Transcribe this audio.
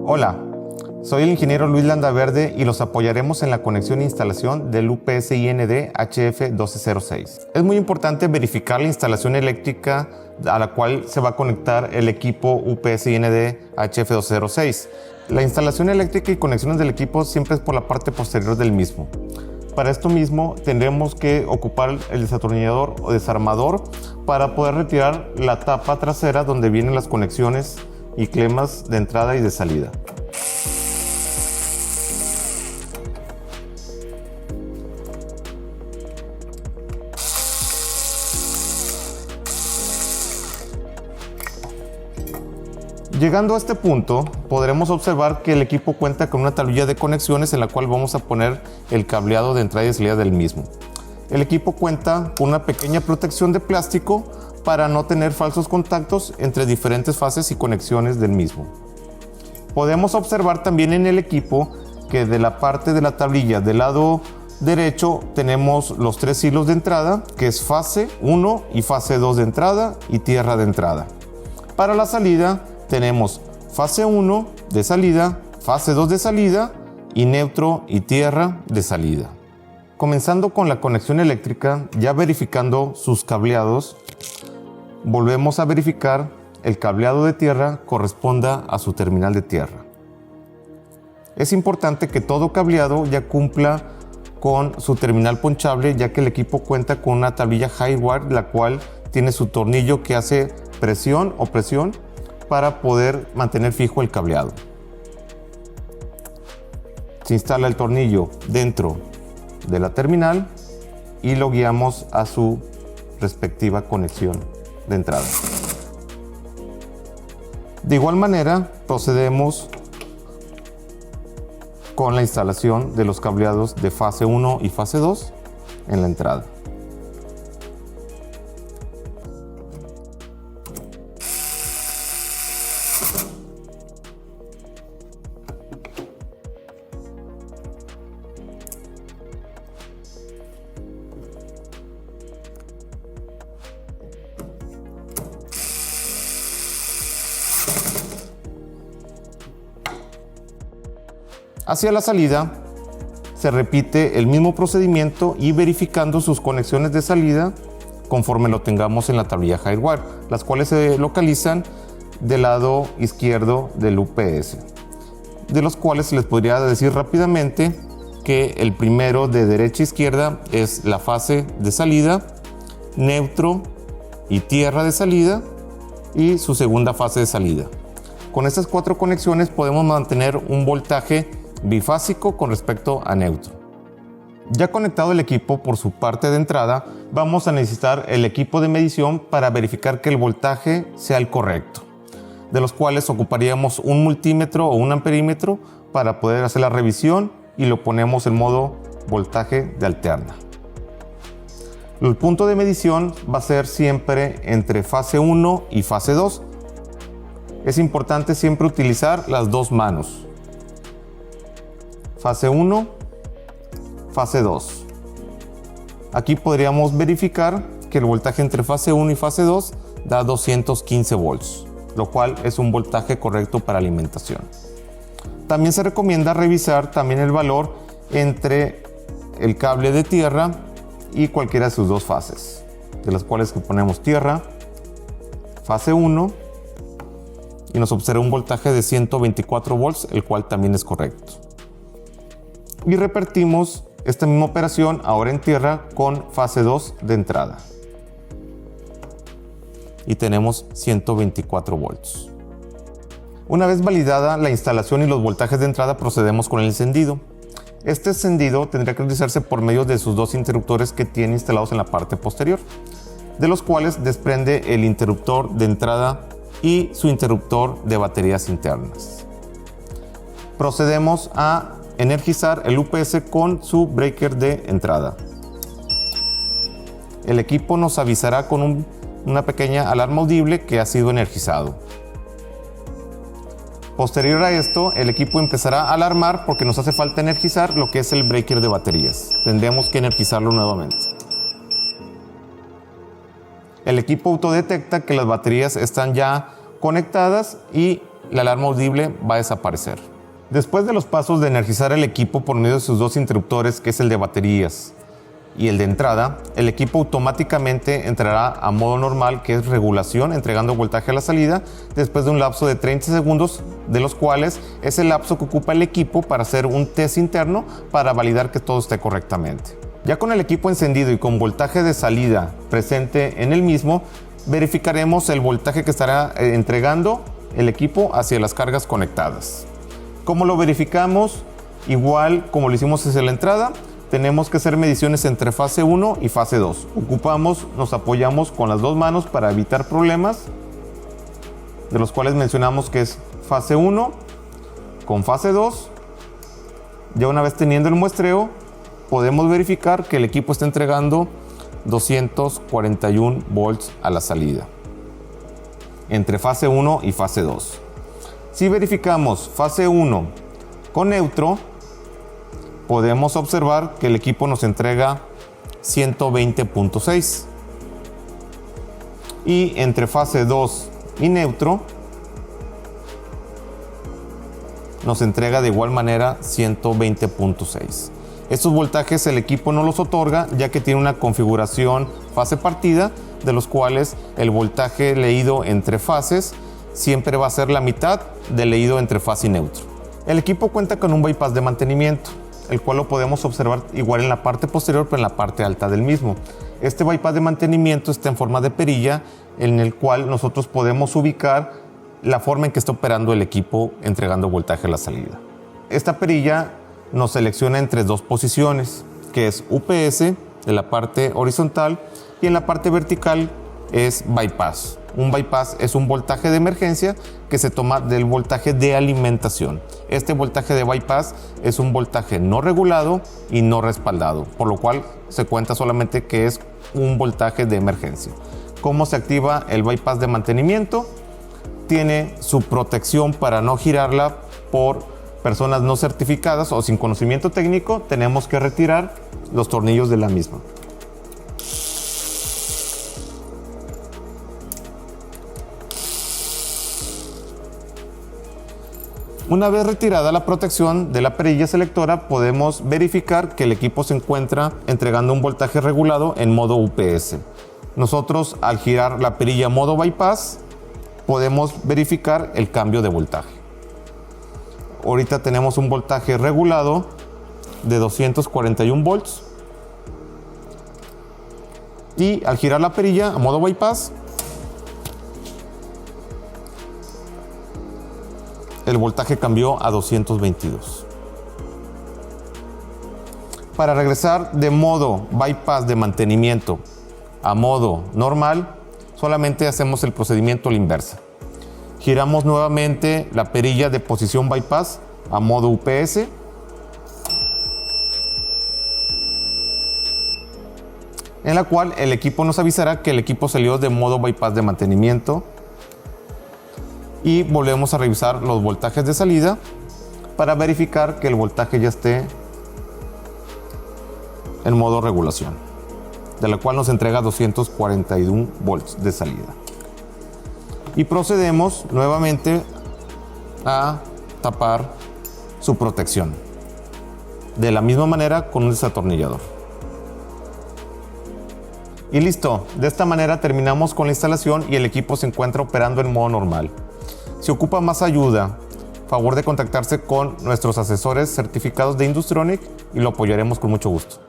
Hola, soy el ingeniero Luis Landaverde y los apoyaremos en la conexión e instalación del UPS IND HF1206. Es muy importante verificar la instalación eléctrica a la cual se va a conectar el equipo UPS IND HF1206. La instalación eléctrica y conexiones del equipo siempre es por la parte posterior del mismo. Para esto mismo tendremos que ocupar el desatornillador o desarmador para poder retirar la tapa trasera donde vienen las conexiones y clemas de entrada y de salida. Llegando a este punto, podremos observar que el equipo cuenta con una tablilla de conexiones en la cual vamos a poner el cableado de entrada y salida del mismo. El equipo cuenta con una pequeña protección de plástico para no tener falsos contactos entre diferentes fases y conexiones del mismo. Podemos observar también en el equipo que de la parte de la tablilla del lado derecho tenemos los 3 hilos de entrada, que es fase 1 y fase 2 de entrada y tierra de entrada. Para la salida tenemos fase 1 de salida, fase 2 de salida y neutro y tierra de salida. Comenzando con la conexión eléctrica, ya verificando sus cableados, volvemos a verificar el cableado de tierra corresponda a su terminal de tierra. Es importante que todo cableado ya cumpla con su terminal ponchable, ya que el equipo cuenta con una tablilla Hi-Wire, la cual tiene su tornillo que hace presión para poder mantener fijo el cableado. Se instala el tornillo dentro de la terminal y lo guiamos a su respectiva conexión de entrada. De igual manera, procedemos con la instalación de los cableados de fase 1 y fase 2 en la entrada. Hacia la salida se repite el mismo procedimiento y verificando sus conexiones de salida conforme lo tengamos en la tablilla Hi-Wire, las cuales se localizan del lado izquierdo del UPS, de los cuales les podría decir rápidamente que el primero de derecha a izquierda es la fase de salida, neutro y tierra de salida y su segunda fase de salida. Con estas 4 conexiones podemos mantener un voltaje bifásico con respecto a neutro. Ya conectado el equipo por su parte de entrada, vamos a necesitar el equipo de medición para verificar que el voltaje sea el correcto, de los cuales ocuparíamos un multímetro o un amperímetro para poder hacer la revisión y lo ponemos en modo voltaje de alterna. El punto de medición va a ser siempre entre fase 1 y fase 2. Es importante siempre utilizar las 2 manos. Fase 1, fase 2. Aquí podríamos verificar que el voltaje entre fase 1 y fase 2 da 215 volts, lo cual es un voltaje correcto para alimentación. También se recomienda revisar también el valor entre el cable de tierra y cualquiera de sus 2 fases, de las cuales ponemos tierra, fase 1, y nos observa un voltaje de 124 volts, el cual también es correcto. Y repetimos esta misma operación ahora en tierra con fase 2 de entrada. Y tenemos 124 volts. Una vez validada la instalación y los voltajes de entrada, procedemos con el encendido. Este encendido tendría que realizarse por medio de sus 2 interruptores que tiene instalados en la parte posterior, de los cuales desprende el interruptor de entrada y su interruptor de baterías internas. Procedemos a energizar el UPS con su breaker de entrada. El equipo nos avisará con una pequeña alarma audible que ha sido energizado. Posterior a esto, el equipo empezará a alarmar porque nos hace falta energizar lo que es el breaker de baterías. Tendremos que energizarlo nuevamente. El equipo autodetecta que las baterías están ya conectadas y la alarma audible va a desaparecer. Después de los pasos de energizar el equipo por medio de sus dos interruptores, que es el de baterías y el de entrada, el equipo automáticamente entrará a modo normal, que es regulación, entregando voltaje a la salida, después de un lapso de 30 segundos, de los cuales es el lapso que ocupa el equipo para hacer un test interno para validar que todo esté correctamente. Ya con el equipo encendido y con voltaje de salida presente en el mismo, verificaremos el voltaje que estará entregando el equipo hacia las cargas conectadas. ¿Cómo lo verificamos? Igual como lo hicimos hacia la entrada, tenemos que hacer mediciones entre fase 1 y fase 2. Nos apoyamos con las dos manos para evitar problemas, de los cuales mencionamos que es fase 1 con fase 2. Ya una vez teniendo el muestreo, podemos verificar que el equipo está entregando 241 volts a la salida, entre fase 1 y fase 2. Si verificamos fase 1 con neutro, podemos observar que el equipo nos entrega 120.6. Y entre fase 2 y neutro, nos entrega de igual manera 120.6. Estos voltajes el equipo no los otorga, ya que tiene una configuración fase partida, de los cuales el voltaje leído entre fases siempre va a ser la mitad del leído entre fase y neutro. El equipo cuenta con un bypass de mantenimiento, el cual lo podemos observar igual en la parte posterior, pero en la parte alta del mismo. Este bypass de mantenimiento está en forma de perilla, en el cual nosotros podemos ubicar la forma en que está operando el equipo entregando voltaje a la salida. Esta perilla nos selecciona entre dos posiciones, que es UPS en la parte horizontal y en la parte vertical es bypass. Un bypass es un voltaje de emergencia que se toma del voltaje de alimentación. Este voltaje de bypass es un voltaje no regulado y no respaldado, por lo cual se cuenta solamente que es un voltaje de emergencia. ¿Cómo se activa el bypass de mantenimiento? Tiene su protección para no girarla por personas no certificadas o sin conocimiento técnico. Tenemos que retirar los tornillos de la misma. Una vez retirada la protección de la perilla selectora, podemos verificar que el equipo se encuentra entregando un voltaje regulado en modo UPS. Nosotros, al girar la perilla modo bypass, podemos verificar el cambio de voltaje. Ahorita tenemos un voltaje regulado de 241 volts. Y al girar la perilla a modo bypass, el voltaje cambió a 222. Para regresar de modo bypass de mantenimiento a modo normal, solamente hacemos el procedimiento a la inversa. Giramos nuevamente la perilla de posición bypass a modo UPS. En la cual el equipo nos avisará que el equipo salió de modo bypass de mantenimiento. Y volvemos a revisar los voltajes de salida para verificar que el voltaje ya esté en modo regulación, de la cual nos entrega 241 volts de salida. Y procedemos nuevamente a tapar su protección, de la misma manera con un desatornillador. Y listo, de esta manera terminamos con la instalación y el equipo se encuentra operando en modo normal. Si ocupa más ayuda, favor de contactarse con nuestros asesores certificados de Industronic y lo apoyaremos con mucho gusto.